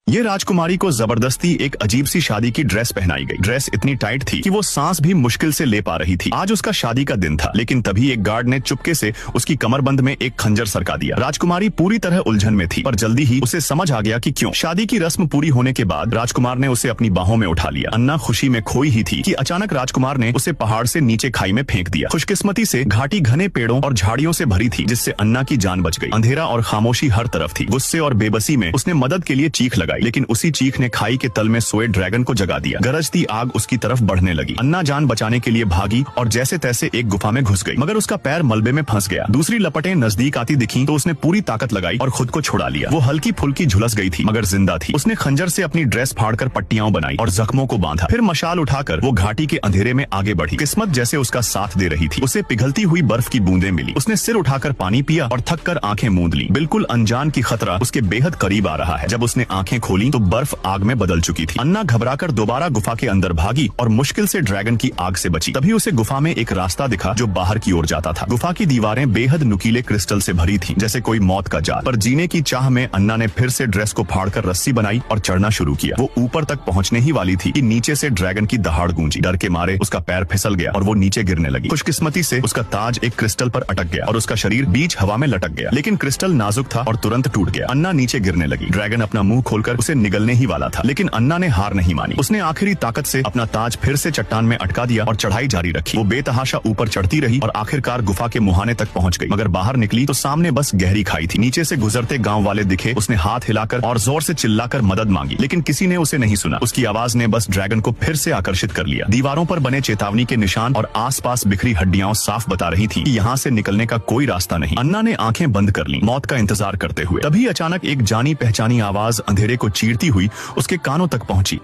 ये राजकुमारी को जबरदस्ती एक अजीब सी शादी की ड्रेस पहनाई गई। ड्रेस इतनी टाइट थी कि वो सांस भी मुश्किल से ले पा रही थी। आज उसका शादी का दिन था, लेकिन तभी एक गार्ड ने चुपके से उसकी कमरबंद में एक खंजर सरका दिया। राजकुमारी पूरी तरह उलझन में थी, पर जल्दी ही उसे समझ आ गया कि क्यों। शादी की रस्म पूरी होने के बाद राजकुमार ने उसे अपनी बाहों में उठा लिया। अन्ना खुशी में खोई ही थी कि अचानक राजकुमार ने उसे पहाड़ से नीचे खाई में फेंक दिया। खुशकिस्मती से घाटी घने पेड़ों और झाड़ियों से भरी थी, जिससे अन्ना की जान बच गई। अंधेरा और खामोशी हर तरफ थी। गुस्से और बेबसी में उसने मदद के लिए चीख लगाई, लेकिन उसी चीख ने खाई के तल में सोए ड्रैगन को जगा दिया। गरजती आग उसकी तरफ बढ़ने लगी। अन्ना जान बचाने के लिए भागी और जैसे तैसे एक गुफा में घुस गई, मगर उसका पैर मलबे में फंस गया। दूसरी लपटें नजदीक आती दिखी तो उसने पूरी ताकत लगाई और खुद को छुड़ा लिया। वो हल्की फुल्की झुलस गई थी, मगर जिंदा थी। उसने खंजर से अपनी ड्रेस फाड़कर पट्टियां बनाई और जख्मों को बांधा। फिर मशाल उठाकर वो घाटी के अंधेरे में आगे बढ़ी। किस्मत जैसे उसका साथ दे रही थी। उसे पिघलती हुई बर्फ की बूंदें मिली। उसने सिर उठाकर पानी पिया और थक कर आंखें मूंद ली। बिल्कुल अनजान की खतरा उसके बेहद करीब आ रहा है। जब उसने आंखें खोली तो बर्फ आग में बदल चुकी थी। अन्ना घबराकर दोबारा गुफा के अंदर भागी और मुश्किल से ड्रैगन की आग से बची। तभी उसे गुफा में एक रास्ता दिखा जो बाहर की ओर जाता था। गुफा की दीवारें बेहद नुकीले क्रिस्टल से भरी थीं, जैसे कोई मौत का जाल। पर जीने की चाह में अन्ना ने फिर से ड्रेस को फाड़कर रस्सी बनाई और चढ़ना शुरू किया। वो ऊपर तक पहुंचने ही वाली थी कि नीचे से ड्रैगन की दहाड़ गूंजी। डर के मारे उसका पैर फिसल गया और वो नीचे गिरने लगी। खुशकिस्मती से उसका ताज एक क्रिस्टल पर अटक गया और उसका शरीर बीच हवा में लटक गया, लेकिन क्रिस्टल नाजुक था और तुरंत टूट गया। अन्ना नीचे गिरने लगी। ड्रैगन अपना मुंह खोलकर उसे निगलने ही वाला था, लेकिन अन्ना ने हार नहीं मानी। उसने आखिरी ताकत से अपना ताज फिर से चट्टान में अटका दिया और चढ़ाई जारी रखी। वो बेतहाशा ऊपर चढ़ती रही और आखिरकार गुफा के मुहाने तक पहुंच गई। मगर बाहर निकली तो सामने बस गहरी खाई थी। नीचे से गुजरते गांव वाले दिखे। उसने हाथ हिलाकर और जोर से चिल्लाकर मदद मांगी, लेकिन किसी ने उसे नहीं सुना। उसकी आवाज ने बस ड्रैगन को फिर से आकर्षित कर लिया। दीवारों पर बने चेतावनी के निशान और आसपास बिखरी हड्डियां साफ बता रही थी कि यहाँ से निकलने का कोई रास्ता नहीं। अन्ना ने आंखें बंद कर ली, मौत का इंतजार करते हुए। तभी अचानक एक जानी पहचानी आवाज अंधेरे को चीरती हुई उसके कानों तक पहुंची।